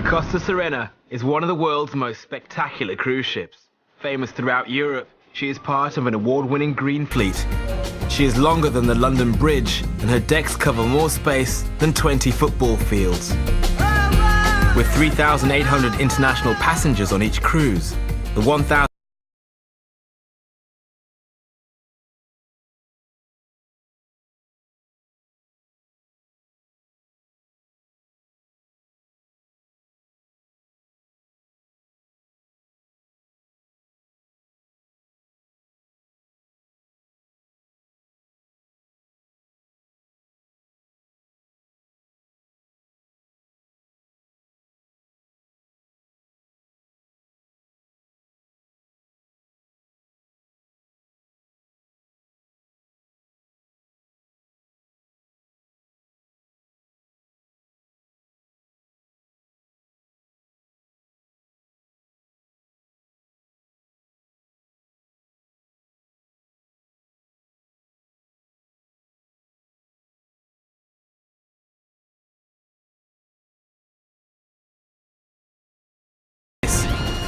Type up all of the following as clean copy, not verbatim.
Costa Serena is one of the world's most spectacular cruise ships. Famous throughout Europe, she is part of an award-winning green fleet. She is longer than the London Bridge, and her decks cover more space than 20 football fields. With 3,800 international passengers on each cruise, the 1,000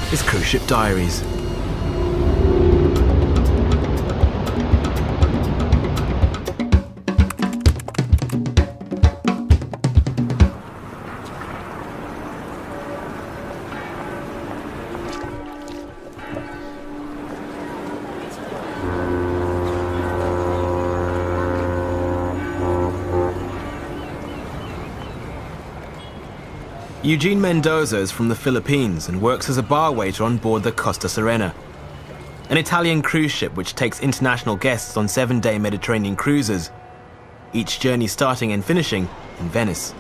is Cruise Ship Diaries. Eugene Mendoza is from the Philippines and works as a bar waiter on board the Costa Serena, an Italian cruise ship which takes international guests on 7-day Mediterranean cruises, each journey starting and finishing in Venice.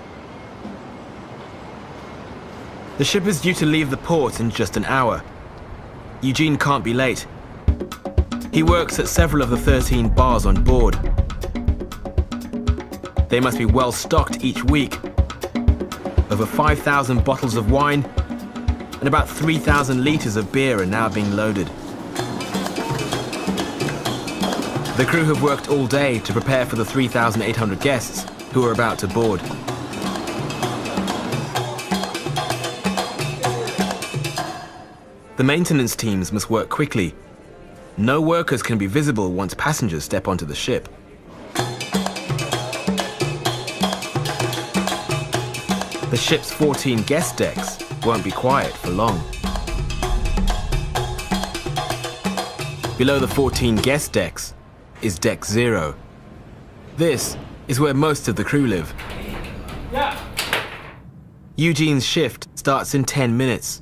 The ship is due to leave the port in just an hour. Eugene can't be late. He works at several of the 13 bars on board. They must be well stocked each week. Over 5,000 bottles of wine and about 3,000 litres of beer are now being loaded. The crew have worked all day to prepare for the 3,800 guests who are about to board. The maintenance teams must work quickly. No workers can be visible once passengers step onto the ship. The ship's 14 guest decks won't be quiet for long. Below the 14 guest decks is Deck 0. This is where most of the crew live. Yeah. Eugene's shift starts in 10 minutes.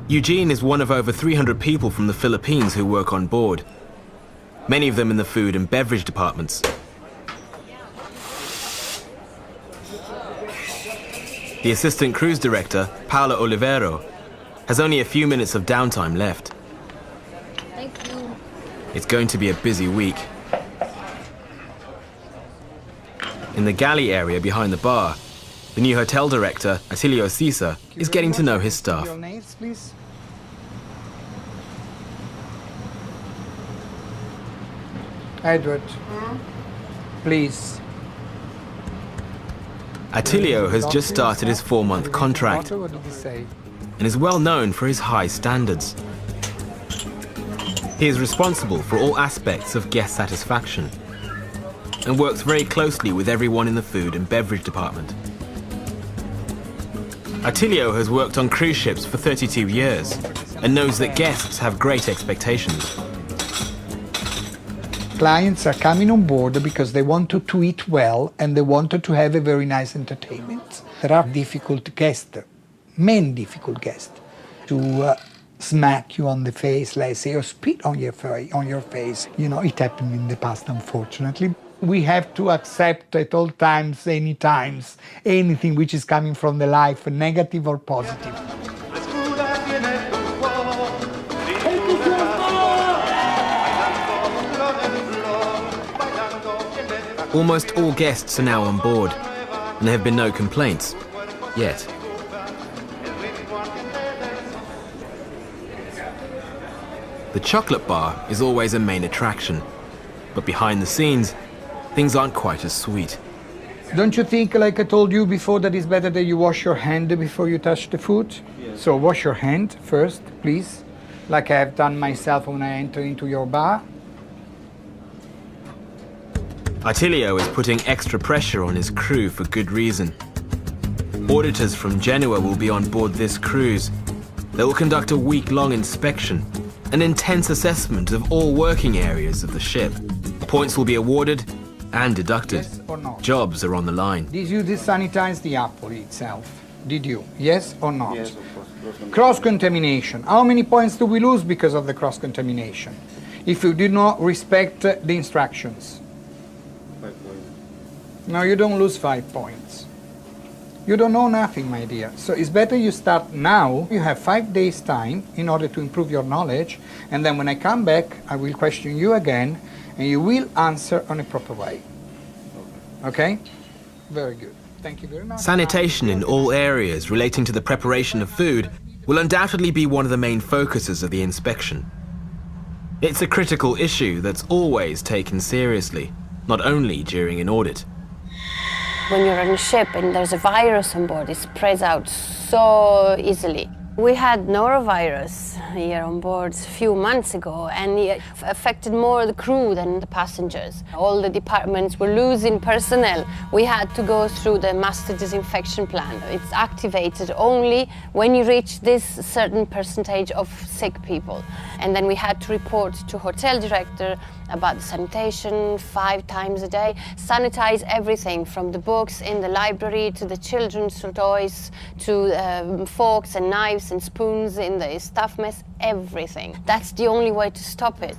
Eugene is one of over 300 people from the Philippines who work on board, many of them in the food and beverage departments. The assistant cruise director, Paula Olivero, has only a few minutes of downtime left. Thank you. It's going to be a busy week. In the galley area behind the bar, the new hotel director, Atilio Cisa, is getting to know his staff. Your names, please. Edward, please. Atilio has just started his 4-month contract What did he say? and is well known for his high standards. He is responsible for all aspects of guest satisfaction and works very closely with everyone in the food and beverage department. Atilio has worked on cruise ships for 32 years and knows that guests have great expectations. Clients are coming on board because they wanted to eat well and they wanted to have a very nice entertainment. There are difficult guests, many difficult guests, to smack you on the face, let's say, or spit on your face. You know, it happened in the past, unfortunately. We have to accept at all times, any times, anything which is coming from the life, negative or positive. Almost all guests are now on board, and there have been no complaints, yet. The chocolate bar is always a main attraction, but behind the scenes, things aren't quite as sweet. Don't you think, like I told you before, that it's better that you wash your hand before you touch the food? Yes. So wash your hand first, please, like I have done myself when I enter into your bar. Attilio is putting extra pressure on his crew for good reason. Auditors from Genoa will be on board this cruise. They will conduct a week-long inspection, an intense assessment of all working areas of the ship. Points will be awarded and deducted. Yes or no? Jobs are on the line. Did you desanitize the apple itself? Did you? Yes or not? Yes, of course. Cross-contamination. How many points do we lose because of the cross-contamination? If you did not respect the instructions? 5 points. No, you don't lose 5 points. You don't know nothing, my dear. So it's better you start now. You have 5 days time in order to improve your knowledge. And then when I come back, I will question you again, and you will answer on a proper way. Okay? Very good. Thank you very much. Sanitation in all areas relating to the preparation of food will undoubtedly be one of the main focuses of the inspection. It's a critical issue that's always taken seriously, not only during an audit. When you're on a ship and there's a virus on board, it spreads out so easily. We had norovirus here on board a few months ago, and it affected more the crew than the passengers. All the departments were losing personnel. We had to go through the master disinfection plan. It's activated only when you reach this certain percentage of sick people. And then we had to report to hotel director about the sanitation 5 times a day. Sanitize everything from the books in the library to the children's toys to forks and knives and spoons in the staff mess, everything. That's the only way to stop it.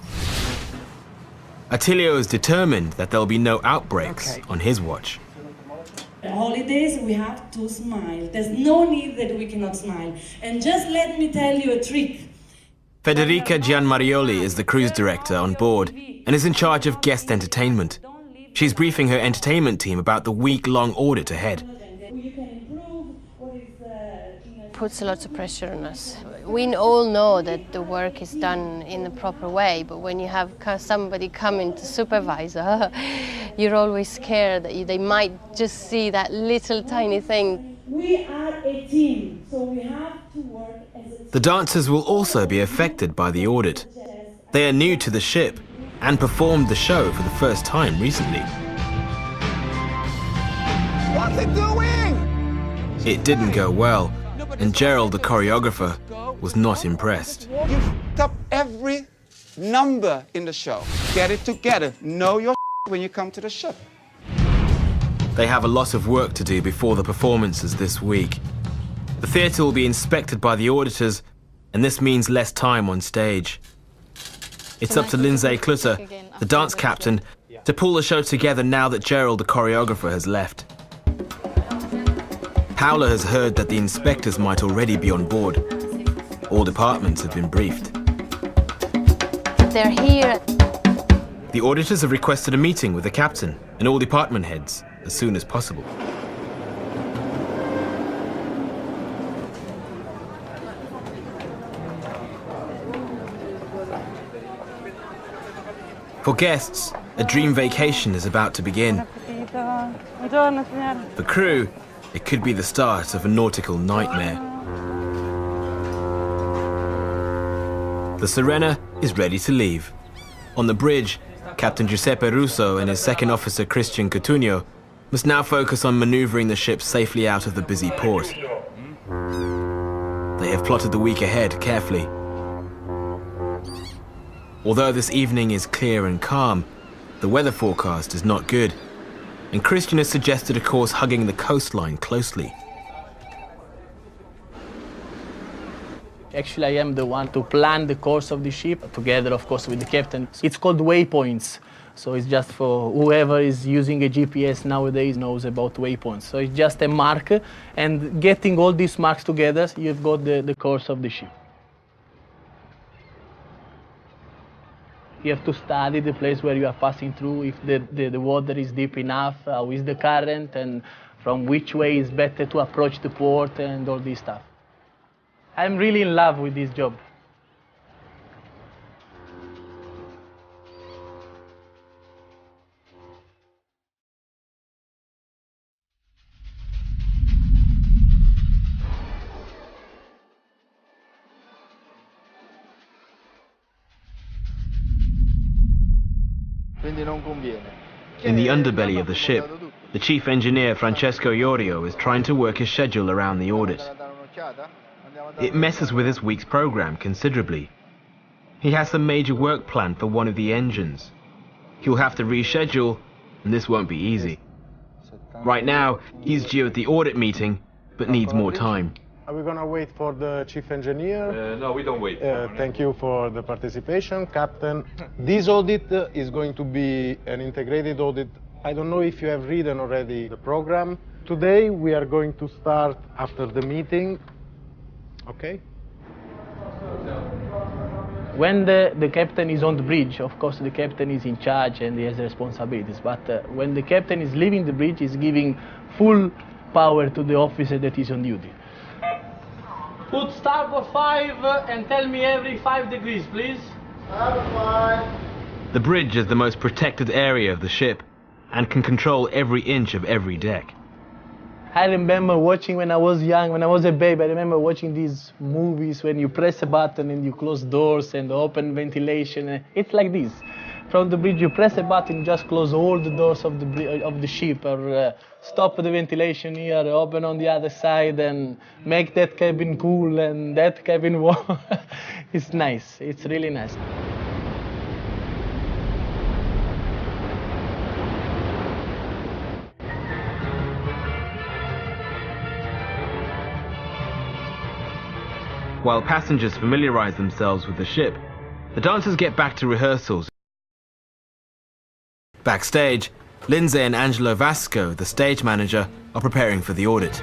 Attilio is determined that there'll be no outbreaks on his watch. On holidays, we have to smile. There's no need that we cannot smile. And just let me tell you a trick. Federica Gianmarioli is the cruise director on board and is in charge of guest entertainment. She's briefing her entertainment team about the week-long audit ahead. Puts a lot of pressure on us. We all know that the work is done in the proper way, but when you have somebody coming to supervise, you're always scared that they might just see that little tiny thing. We are a team, so we have to work as a team. The dancers will also be affected by the audit. They are new to the ship and performed the show for the first time recently. What's it doing? It didn't go well, and Gerald, the choreographer, was not impressed. You f***ed up every number in the show. Get it together. Know your when you come to the ship. They have a lot of work to do before the performances this week. The theatre will be inspected by the auditors, and this means less time on stage. It's up to Lindsay Clutter, the dance captain, to pull the show together now that Gerald, the choreographer, has left. Paola has heard that the inspectors might already be on board. All departments have been briefed. They're here. The auditors have requested a meeting with the captain and all department heads as soon as possible. For guests, a dream vacation is about to begin. For crew, it could be the start of a nautical nightmare. The Serena is ready to leave. On the bridge, Captain Giuseppe Russo and his second officer Christian Cotugno must now focus on maneuvering the ship safely out of the busy port. They have plotted the week ahead carefully. Although this evening is clear and calm, the weather forecast is not good, and Christian has suggested a course hugging the coastline closely. Actually, I am the one to plan the course of the ship, together, of course, with the captain. It's called waypoints. So it's just for whoever is using a GPS nowadays knows about waypoints. So it's just a mark, and getting all these marks together, you've got the course of the ship. You have to study the place where you are passing through, if the water is deep enough, how is the current, and from which way is better to approach the port, and all this stuff. I'm really in love with this job. In the underbelly of the ship, the chief engineer Francesco Iorio is trying to work his schedule around the audit. It messes with his week's program considerably. He has some major work planned for one of the engines. He'll have to reschedule, and this won't be easy. Right now, he's due at the audit meeting, but needs more time. Are we going to wait for the chief engineer? No, we don't wait. Thank you for the participation, Captain. This audit is going to be an integrated audit. I don't know if you have read already the program. Today we are going to start after the meeting. Okay? When the captain is on the bridge, of course the captain is in charge and he has responsibilities, but when the captain is leaving the bridge, he's giving full power to the officer that is on duty. Put starboard 5 and tell me every 5 degrees, please. The bridge is the most protected area of the ship and can control every inch of every deck. I remember watching when I was young, when I was a baby, I remember watching these movies when you press a button and you close doors and open ventilation. It's like this. From the bridge, you press a button, just close all the doors of the ship, or stop the ventilation here, open on the other side, and make that cabin cool and that cabin warm. It's nice. It's really nice. While passengers familiarize themselves with the ship, the dancers get back to rehearsals. Backstage, Lindsay and Angelo Vasco, the stage manager, are preparing for the audit.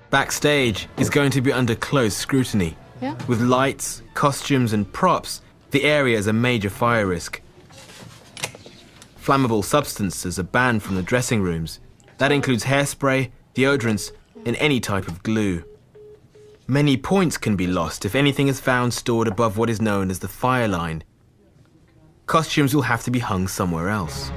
Backstage is going to be under close scrutiny. Yeah. With lights, costumes and props, the area is a major fire risk. Flammable substances are banned from the dressing rooms. That includes hairspray, deodorants, and any type of glue. Many points can be lost if anything is found stored above what is known as the fire line. Costumes will have to be hung somewhere else.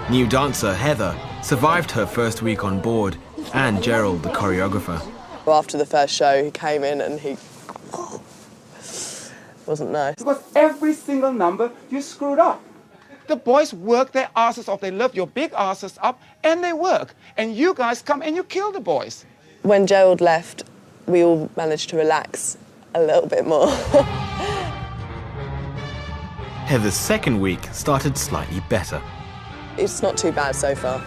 New dancer Heather survived her first week on board, and Gerald, the choreographer. Well, after the first show, he came in and he wasn't nice. Because every single number you screwed up. The boys work their asses off. They love your big asses up, and they work. And you guys come and you kill the boys. When Gerald left, we all managed to relax a little bit more. Heather's second week started slightly better. It's not too bad so far.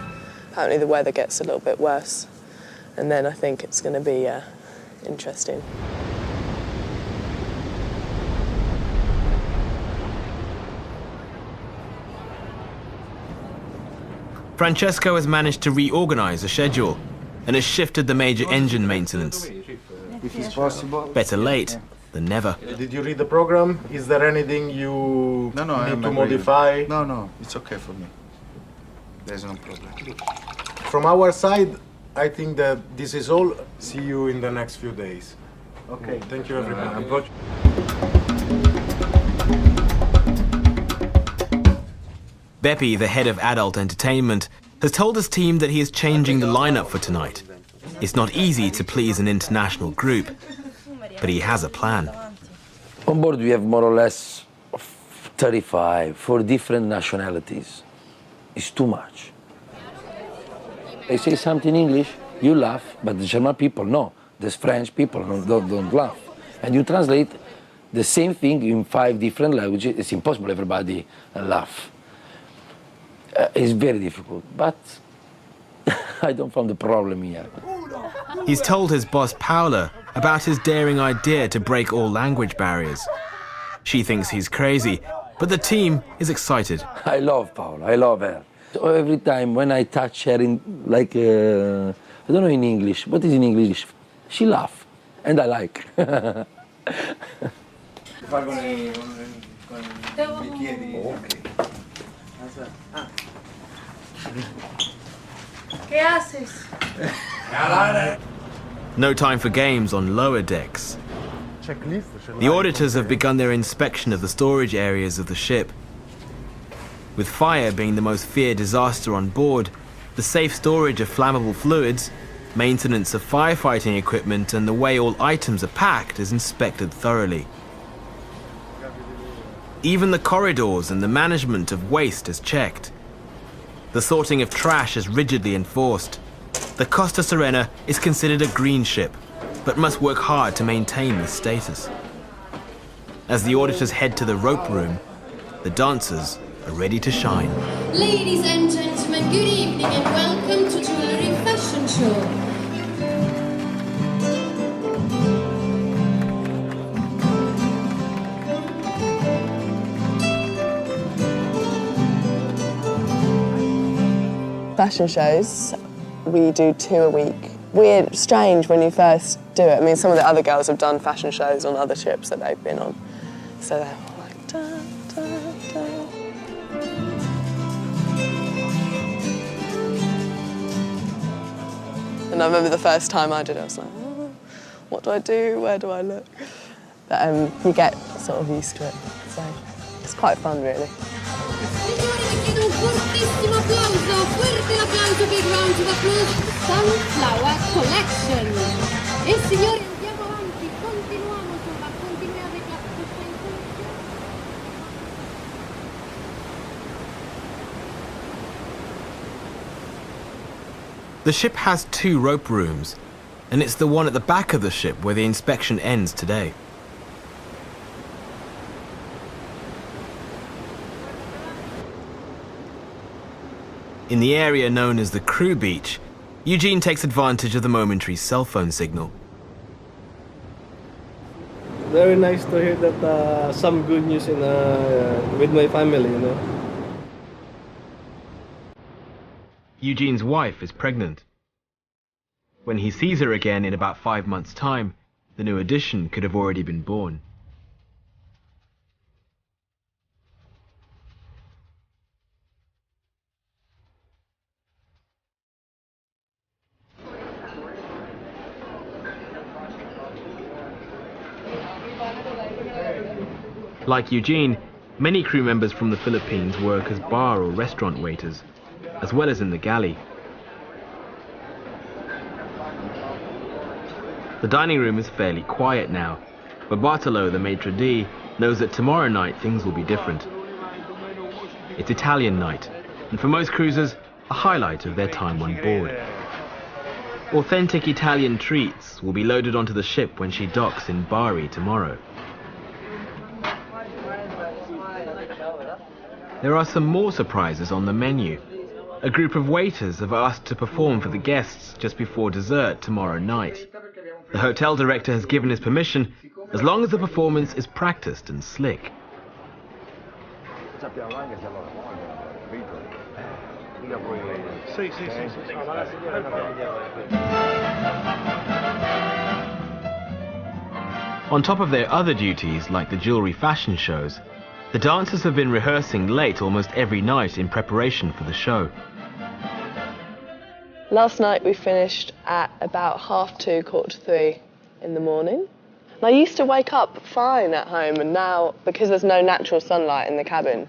Apparently the weather gets a little bit worse. And then I think it's going to be interesting. Francesco has managed to reorganize the schedule and has shifted the major engine maintenance. If it's possible. Better late than never. Did you read the program? Is there anything you need to modify? No, it's okay for me. There's no problem. From our side, I think that this is all. See you in the next few days. Okay, thank you everybody. Beppe, the head of adult entertainment, has told his team that he is changing the lineup for tonight. It's not easy to please an international group, but he has a plan. On board we have more or less 35 for different nationalities. It's too much. They say something in English, you laugh, but the German people, no. The French people don't laugh. And you translate the same thing in 5 different languages. It's impossible everybody laugh. It's very difficult, but I don't find the problem here. He's told his boss Paola about his daring idea to break all language barriers. She thinks he's crazy, but the team is excited. I love Paola, I love her. So every time when I touch her in, like, I don't know in English, what is in English? She laughs, and I like. ¿Qué haces? No time for games on lower decks. The auditors have begun their inspection of the storage areas of the ship. With fire being the most feared disaster on board, the safe storage of flammable fluids, maintenance of firefighting equipment, and the way all items are packed is inspected thoroughly. Even the corridors and the management of waste is checked. The sorting of trash is rigidly enforced. The Costa Serena is considered a green ship, but must work hard to maintain this status. As the auditors head to the rope room, the dancers are ready to shine. Ladies and gentlemen, good evening and welcome to Jewelry Fashion Show. Fashion shows, we do 2 a week. Weird, strange when you first do it. I mean, some of the other girls have done fashion shows on other ships that they've been on. So they're all like, da, da, da. And I remember the first time I did it, I was like, oh, what do I do? Where do I look? But you get sort of used to it. So it's quite fun, really. Fuerte applauso, big round of applause, Sunflower Collection. E signori, andiamo avanti, continuiamo, insomma, continuiamo avec la prochaine collection. The ship has 2 rope rooms, and it's the one at the back of the ship where the inspection ends today. In the area known as the crew beach, Eugene takes advantage of the momentary cell phone signal. Very nice to hear that some good news with my family, you know. Eugene's wife is pregnant. When he sees her again in about 5 months' time, the new addition could have already been born. Like Eugene, many crew members from the Philippines work as bar or restaurant waiters, as well as in the galley. The dining room is fairly quiet now, but Bartolo, the maitre d', knows that tomorrow night things will be different. It's Italian night, and for most cruisers, a highlight of their time on board. Authentic Italian treats will be loaded onto the ship when she docks in Bari tomorrow. There are some more surprises on the menu. A group of waiters have asked to perform for the guests just before dessert tomorrow night. The hotel director has given his permission as long as the performance is practiced and slick. On top of their other duties, like the jewelry fashion shows, the dancers have been rehearsing late almost every night in preparation for the show. Last night we finished at about 2:30, 3:15 in the morning. And I used to wake up fine at home, and now, because there's no natural sunlight in the cabin,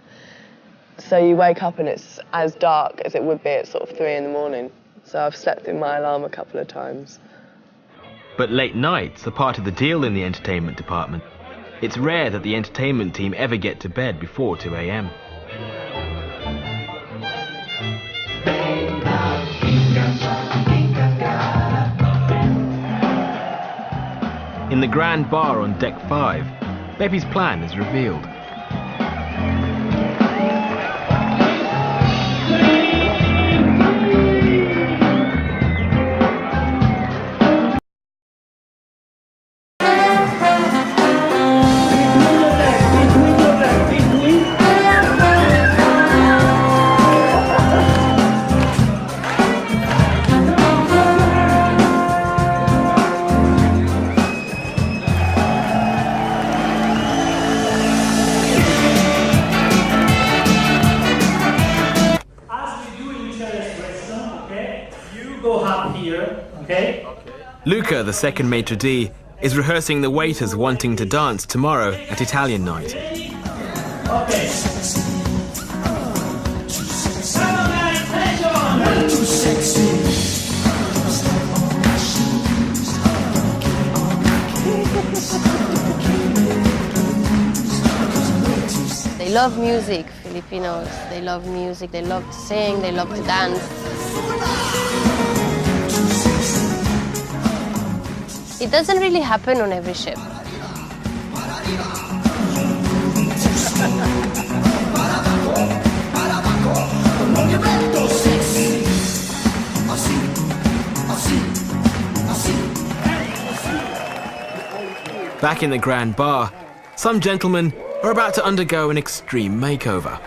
so you wake up and it's as dark as it would be at sort of 3 in the morning. So I've slept through my alarm a couple of times. But late nights are part of the deal in the entertainment department. It's rare that the entertainment team ever get to bed before 2 a.m. In the grand bar on deck 5, Beppy's plan is revealed. Luca, the second maitre d', is rehearsing the waiters wanting to dance tomorrow at Italian night. Okay. They love music, Filipinos. They love music, they love to sing, they love to dance. It doesn't really happen on every ship. Back in the Grand Bar, some gentlemen are about to undergo an extreme makeover.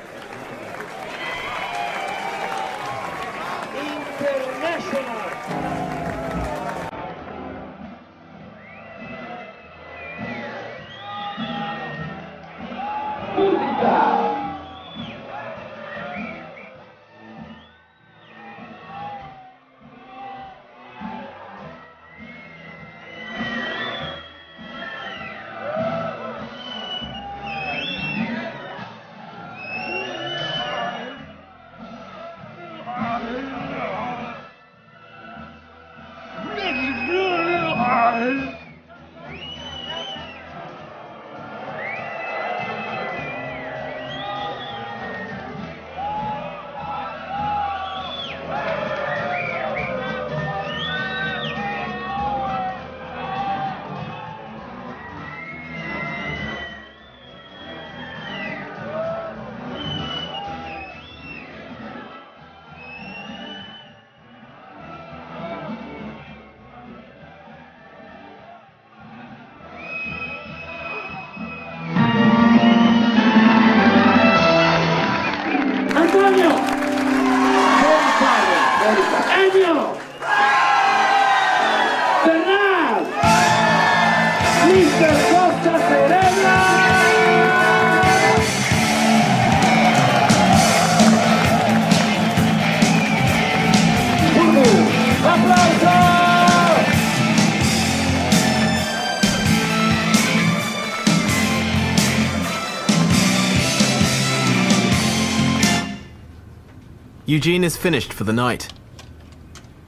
Eugene is finished for the night.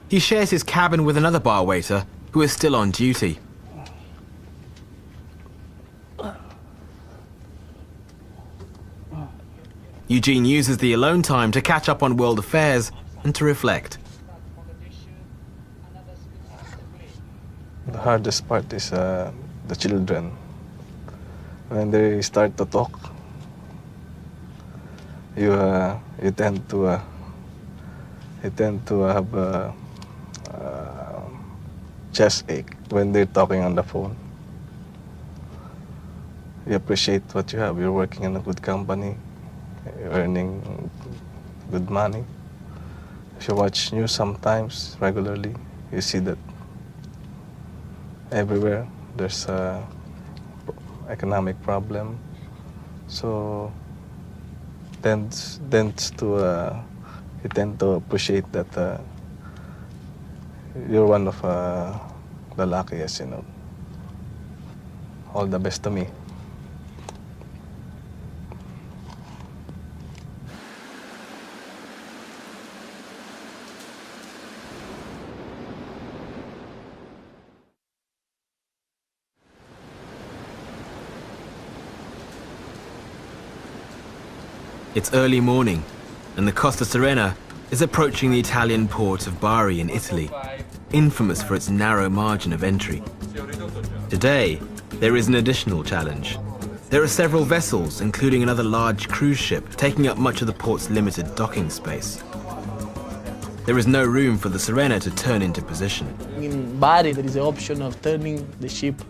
He shares his cabin with another bar waiter who is still on duty. Eugene uses the alone time to catch up on world affairs and to reflect. The hardest part is the children. When they start to talk, you tend to have a chest ache when they're talking on the phone. You appreciate what you have. You're working in a good company, you're earning good money. If you watch news sometimes, regularly, you see that everywhere there's a economic problem. So you tend to appreciate that you're one of the luckiest, you know. All the best to me. It's early morning, and the Costa Serena is approaching the Italian port of Bari in Italy, infamous for its narrow margin of entry. Today, there is an additional challenge. There are several vessels, including another large cruise ship, taking up much of the port's limited docking space. There is no room for the Serena to turn into position. In Bari, there is the option of turning the ship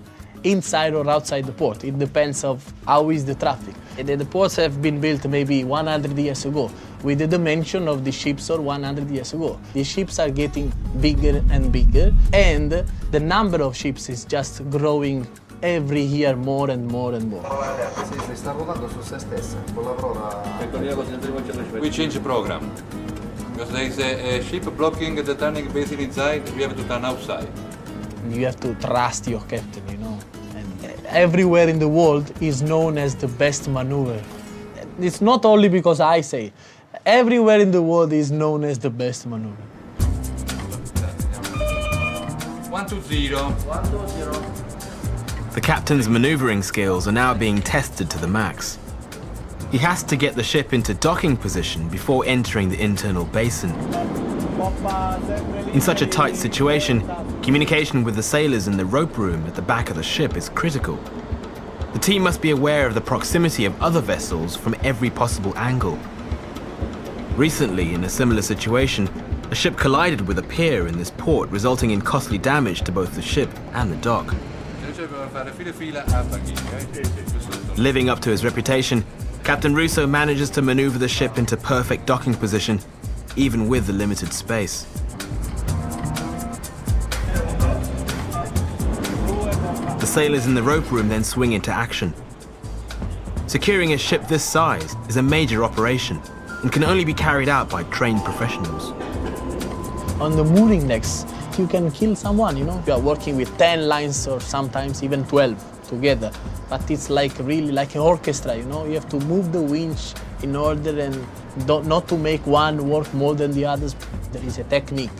inside or outside the port. It depends of how is the traffic. The ports have been built maybe 100 years ago with the dimension of the ships of 100 years ago. The ships are getting bigger and bigger, and the number of ships is just growing every year more and more and more. We change the program because there is a ship blocking the turning basin inside. We have to turn outside. You have to trust your captain, you know. And everywhere in the world is known as the best maneuver. It's not only because I say. Everywhere in the world is known as the best maneuver. 120. The captain's maneuvering skills are now being tested to the max. He has to get the ship into docking position before entering the internal basin. In such a tight situation, communication with the sailors in the rope room at the back of the ship is critical. The team must be aware of the proximity of other vessels from every possible angle. Recently, in a similar situation, a ship collided with a pier in this port, resulting in costly damage to both the ship and the dock. Living up to his reputation, Captain Russo manages to maneuver the ship into perfect docking position, even with the limited space. The sailors in the rope room then swing into action. Securing a ship this size is a major operation and can only be carried out by trained professionals. On the mooring decks, you can kill someone, you know. You are working with 10 lines or sometimes even 12 together. But it's like really like an orchestra, you know. You have to move the winch in order and not to make one work more than the others. There is a technique.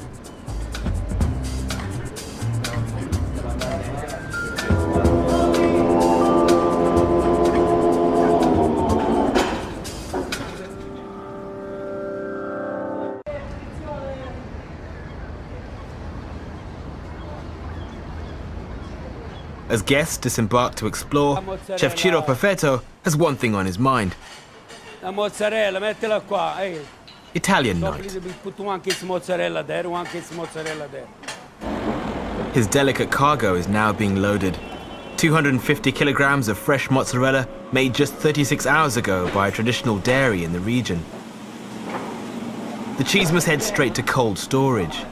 As guests disembark to explore, Chef Ciro Perfetto has one thing on his mind. La mozzarella, mettila qua. Italian night. Mozzarella there, mozzarella there. His delicate cargo is now being loaded. 250 kilograms of fresh mozzarella made just 36 hours ago by a traditional dairy in the region. The cheese must head straight to cold storage.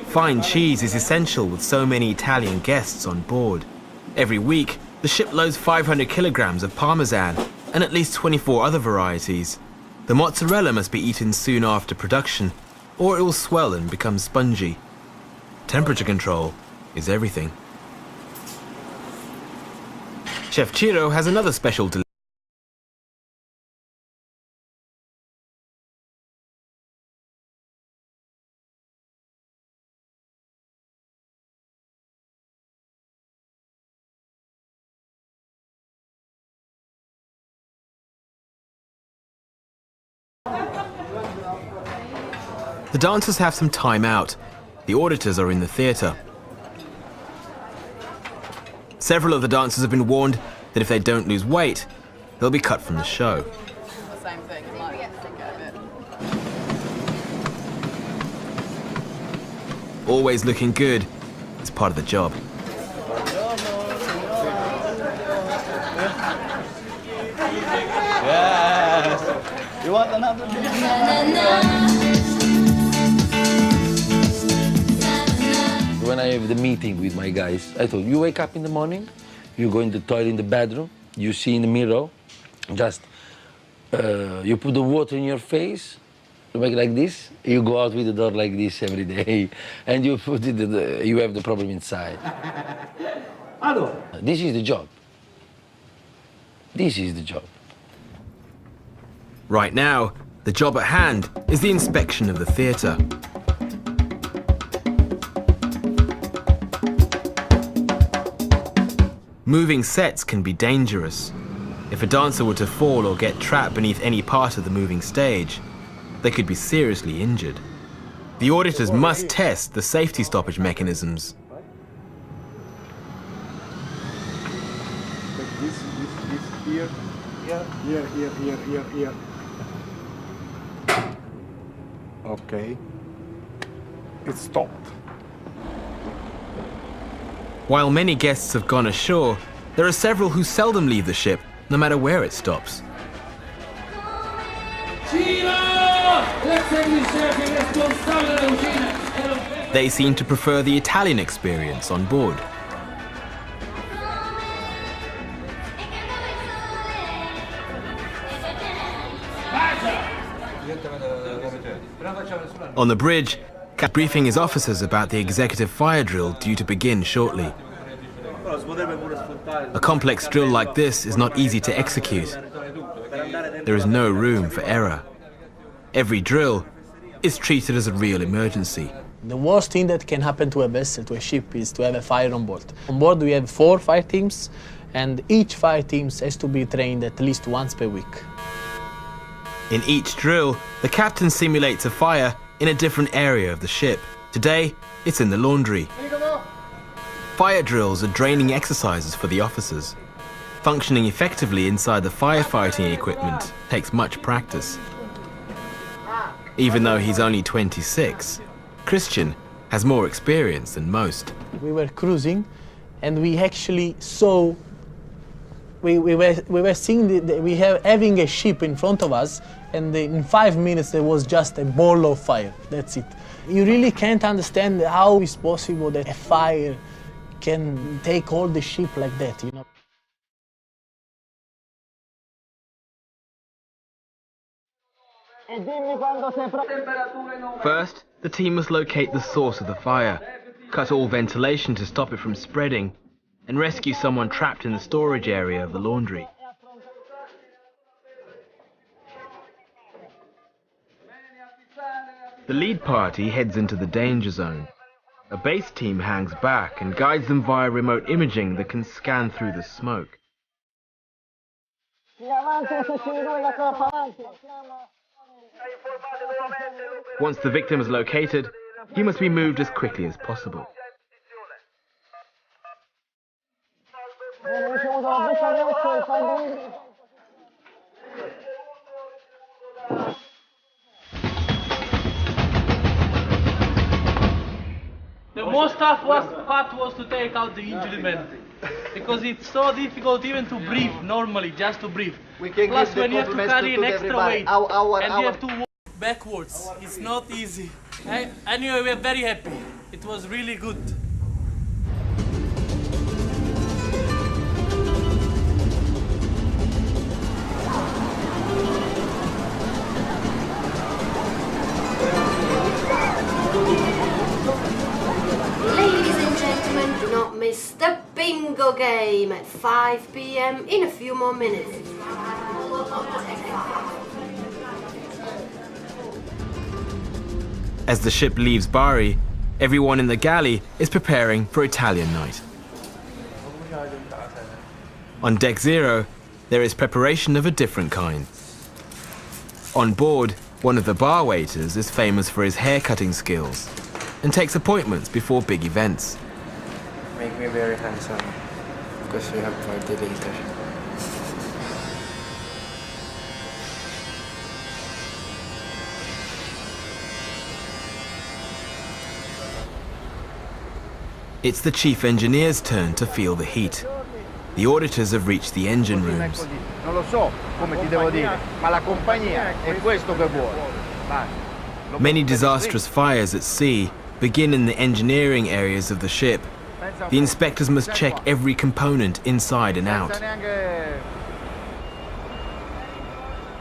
Fine cheese is essential with so many Italian guests on board. Every week, the ship loads 500 kilograms of Parmesan and at least 24 other varieties. The mozzarella must be eaten soon after production, or it will swell and become spongy. Temperature control is everything. Chef Ciro has another special delivery. The dancers have some time out. The auditors are in the theatre. Several of the dancers have been warned that if they don't lose weight, they'll be cut from the show. Same thing, like, Always looking good is part of the job. Yes. You want another? When I have the meeting with my guys, I told you wake up in the morning, you go in the toilet in the bedroom, you see in the mirror, just you put the water in your face, you make like this, you go out with the door like this every day, and you put it, you have the problem inside. This is the job. This is the job. Right now, the job at hand is the inspection of the theatre. Moving sets can be dangerous. If a dancer were to fall or get trapped beneath any part of the moving stage, they could be seriously injured. The auditors must test the safety stoppage mechanisms. This here, here. Okay. It stopped. While many guests have gone ashore, there are several who seldom leave the ship, no matter where it stops. They seem to prefer the Italian experience on board. On the bridge, Cap briefing his officers about the executive fire drill due to begin shortly. A complex drill like this is not easy to execute. There is no room for error. Every drill is treated as a real emergency. The worst thing that can happen to a vessel, to a ship, is to have a fire on board. On board we have 4 fire teams, and each fire team has to be trained at least once per week. In each drill, the captain simulates a fire in a different area of the ship. Today, it's in the laundry. Fire drills are draining exercises for the officers. Functioning effectively inside the firefighting equipment takes much practice. Even though he's only 26, Christian has more experience than most. We were cruising and we actually saw, we were seeing, having a ship in front of us, and in 5 minutes there was just a ball of fire, that's it. You really can't understand how it's possible that a fire can take all the ship like that, you know. First, the team must locate the source of the fire, cut all ventilation to stop it from spreading, and rescue someone trapped in the storage area of the laundry. The lead party heads into the danger zone. A base team hangs back and guides them via remote imaging that can scan through the smoke. Once the victim is located, he must be moved as quickly as possible. The most tough part was to take out the injured men, because it's so difficult even to breathe normally, just to breathe. Plus when you have to carry an extra weight and you have to walk backwards, it's not easy. Anyway, we're very happy. It was really good. Ladies and gentlemen, do not miss the bingo game at 5 p.m. in a few more minutes. As the ship leaves Bari, everyone in the galley is preparing for Italian night. On deck zero, there is preparation of a different kind. On board, one of the bar waiters is famous for his haircutting skills and takes appointments before big events. Make me very handsome, because we have party later. It's the chief engineer's turn to feel the heat. The auditors have reached the engine rooms. Non lo so come ti devo dire, ma la compagnia è questo che vuole. Many disastrous fires at sea begin in the engineering areas of the ship. The inspectors must check every component inside and out.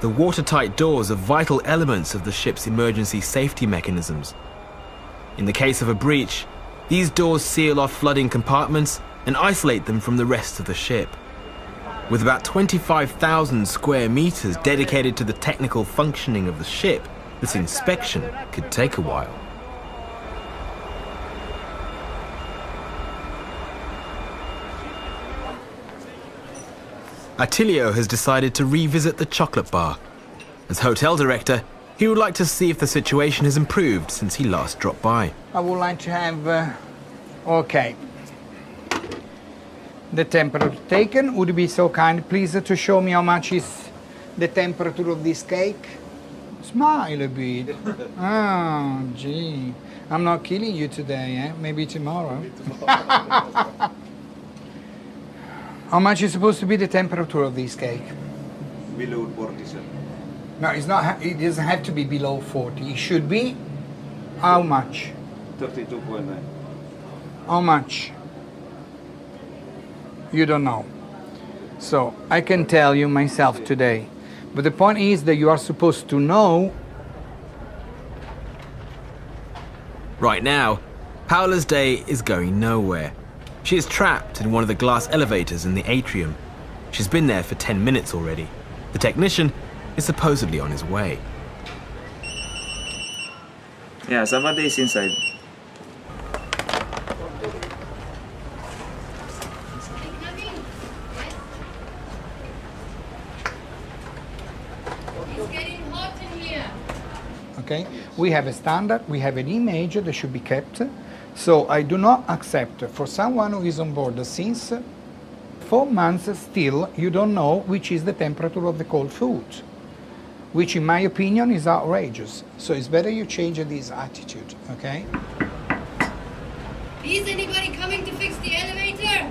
The watertight doors are vital elements of the ship's emergency safety mechanisms. In the case of a breach, these doors seal off flooding compartments and isolate them from the rest of the ship. With about 25,000 square meters dedicated to the technical functioning of the ship, this inspection could take a while. Attilio has decided to revisit the chocolate bar. As hotel director, he would like to see if the situation has improved since he last dropped by. I would like to have, okay, the temperature taken. Would you be so kind, please, to show me how much is the temperature of this cake? Smile a bit. Oh, gee. I'm not killing you today, eh? Maybe tomorrow. How much is supposed to be the temperature of this cake? Below 40, sir. No, it's not. It doesn't have to be below 40. It should be how much? 32.9. How much? You don't know. So I can tell you myself today. But the point is that you are supposed to know. Right now, Paola's day is going nowhere. She is trapped in one of the glass elevators in the atrium. She's been there for 10 minutes already. The technician is supposedly on his way. Yeah, somebody is inside. Okay? We have a standard, we have an image that should be kept. So I do not accept for someone who is on board since 4 months still, you don't know which is the temperature of the cold food, which in my opinion is outrageous. So it's better you change this attitude, okay? Is anybody coming to fix the elevator?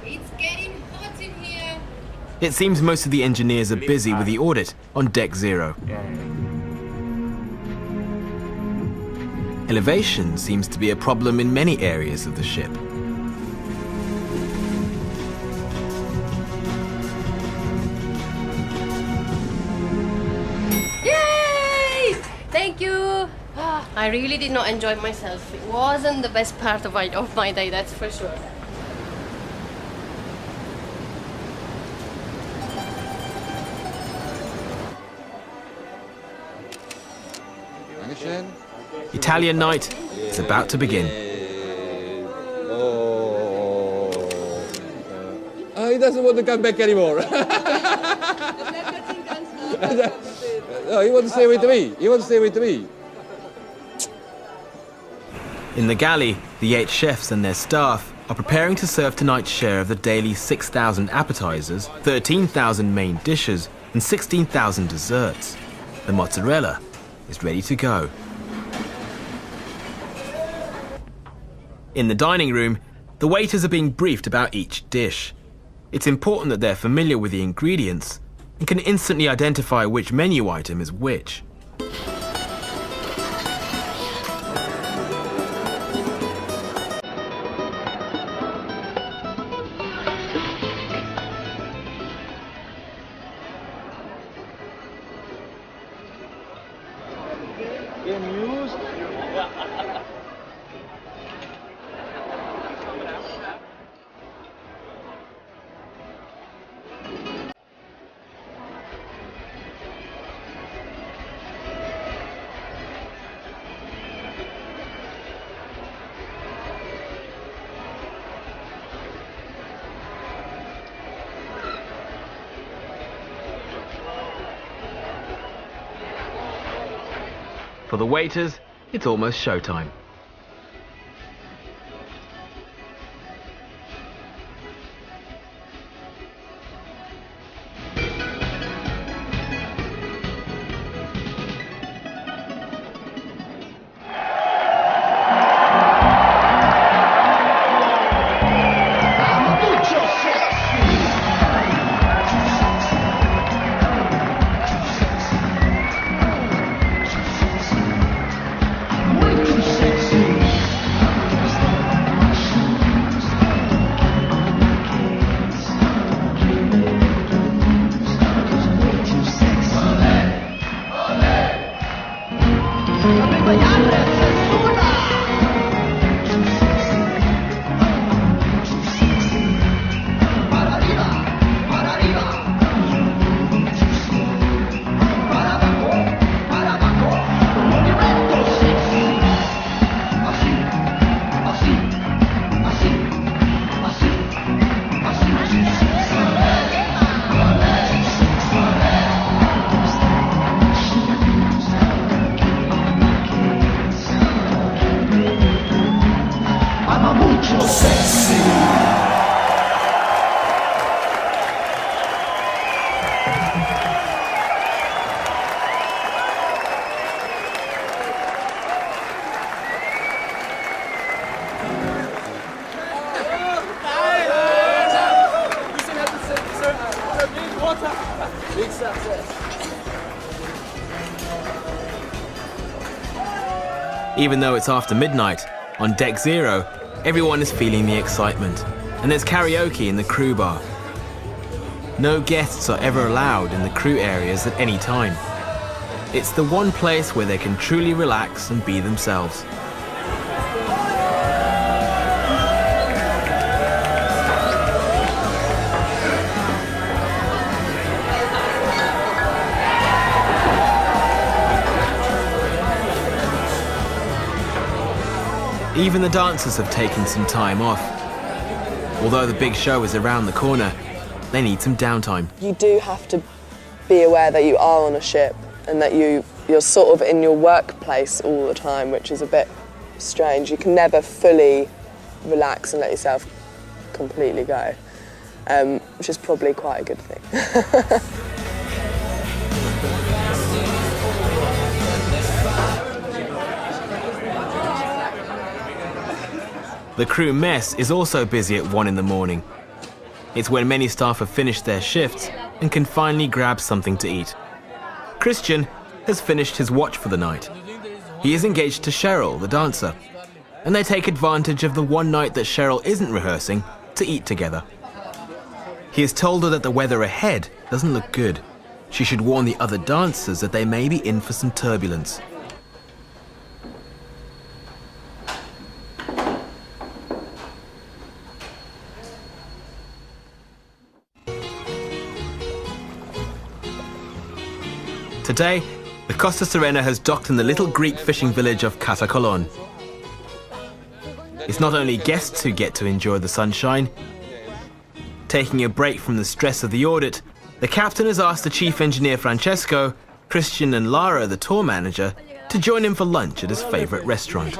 It's getting hot in here. It seems most of the engineers are busy with the audit on Deck Zero. Elevation seems to be a problem in many areas of the ship. Yay! Thank you. I really did not enjoy myself. It wasn't the best part of my day, that's for sure. Italian night is about to begin. He doesn't want to come back anymore. No, he wants to stay with me. He wants to stay with me. In the galley, the 8 chefs and their staff are preparing to serve tonight's share of the daily 6,000 appetizers, 13,000 main dishes, and 16,000 desserts. The mozzarella is ready to go. In the dining room, the waiters are being briefed about each dish. It's important that they're familiar with the ingredients and can instantly identify which menu item is which. For the waiters, it's almost showtime. Even though it's after midnight, on Deck Zero, everyone is feeling the excitement, and there's karaoke in the crew bar. No guests are ever allowed in the crew areas at any time. It's the one place where they can truly relax and be themselves. Even the dancers have taken some time off. Although the big show is around the corner, they need some downtime. You do have to be aware that you are on a ship and that you're sort of in your workplace all the time, which is a bit strange. You can never fully relax and let yourself completely go, which is probably quite a good thing. The crew mess is also busy at 1 in the morning. It's when many staff have finished their shifts and can finally grab something to eat. Christian has finished his watch for the night. He is engaged to Cheryl, the dancer, and they take advantage of the one night that Cheryl isn't rehearsing to eat together. He has told her that the weather ahead doesn't look good. She should warn the other dancers that they may be in for some turbulence. Today, the Costa Serena has docked in the little Greek fishing village of Katakolon. It's not only guests who get to enjoy the sunshine. Taking a break from the stress of the audit, the captain has asked the chief engineer Francesco, Christian and Lara, the tour manager, to join him for lunch at his favourite restaurant.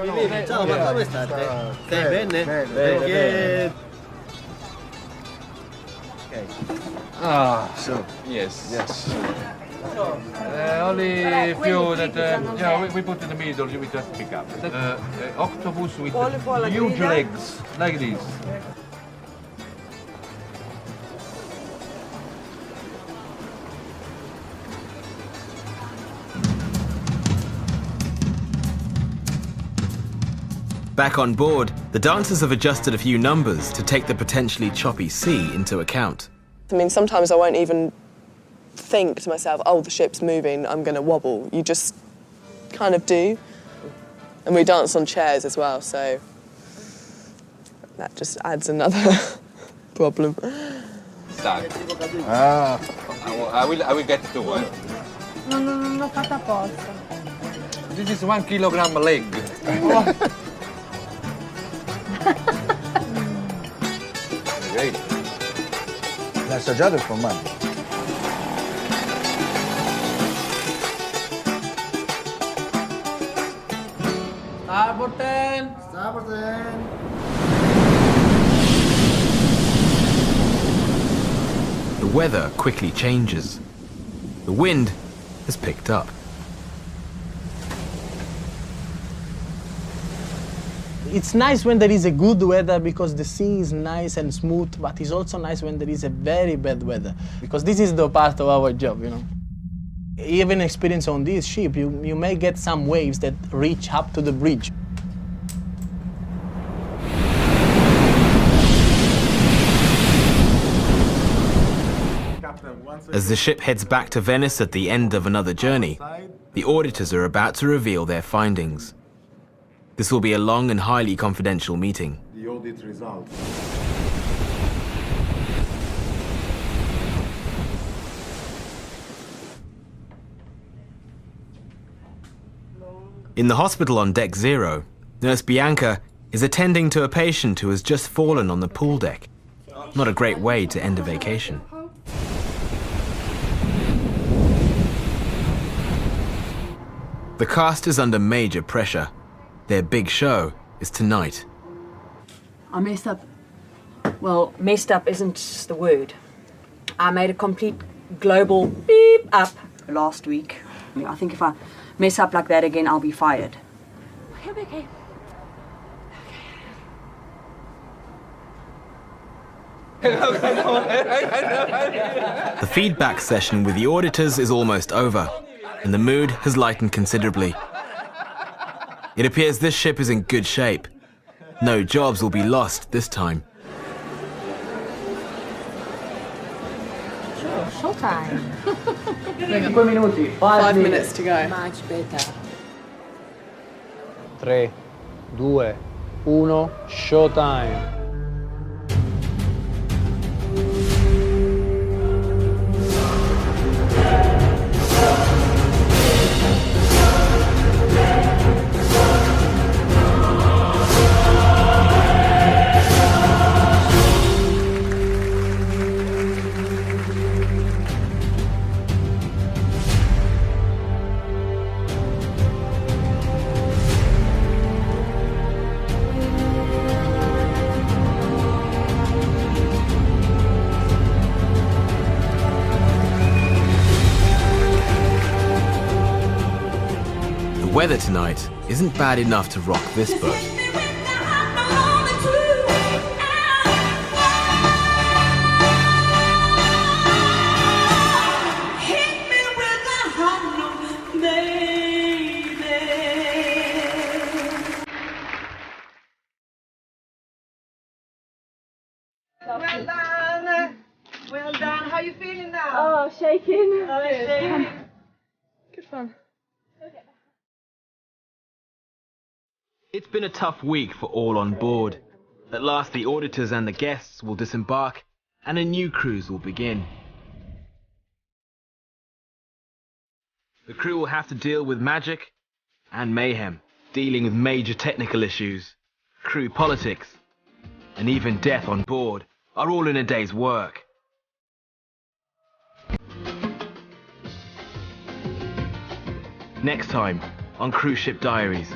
So yes. Only few that we put in the middle, we just pick up. Octopus with huge legs, like this. Back on board, the dancers have adjusted a few numbers to take the potentially choppy sea into account. I mean, sometimes I won't even think to myself, oh, the ship's moving, I'm going to wobble. You just kind of do. And we dance on chairs as well, so that just adds another problem. Start. I will get two. Non fatta apposta. This is 1 kilogram leg. Great. L'hai assaggiato il formaggio? Starboard 10! Starboard 10! The weather quickly changes. The wind has picked up. It's nice when there is a good weather because the sea is nice and smooth, but it's also nice when there is a very bad weather, because this is the part of our job, you know. Even experience on this ship, you may get some waves that reach up to the bridge. As the ship heads back to Venice at the end of another journey, the auditors are about to reveal their findings. This will be a long and highly confidential meeting. The audit results. In the hospital on Deck Zero, Nurse Bianca is attending to a patient who has just fallen on the pool deck. Not a great way to end a vacation. The cast is under major pressure. Their big show is tonight. I messed up. Well, messed up isn't the word. I made a complete global beep up last week. I think if I mess up like that again, I'll be fired. Okay. The feedback session with the auditors is almost over, and the mood has lightened considerably. It appears this ship is in good shape. No jobs will be lost this time. Showtime. 5 minuti. 5 minutes to go. Much better. 3, 2, 1, showtime. weather tonight isn't bad enough to rock this boat. Well done. Well done. How are you feeling now? Oh, shaking. Oh, shaking. Good fun. It's been a tough week for all on board. At last the auditors and the guests will disembark and a new cruise will begin. The crew will have to deal with magic and mayhem, dealing with major technical issues, crew politics, and even death on board are all in a day's work. Next time on Cruise Ship Diaries.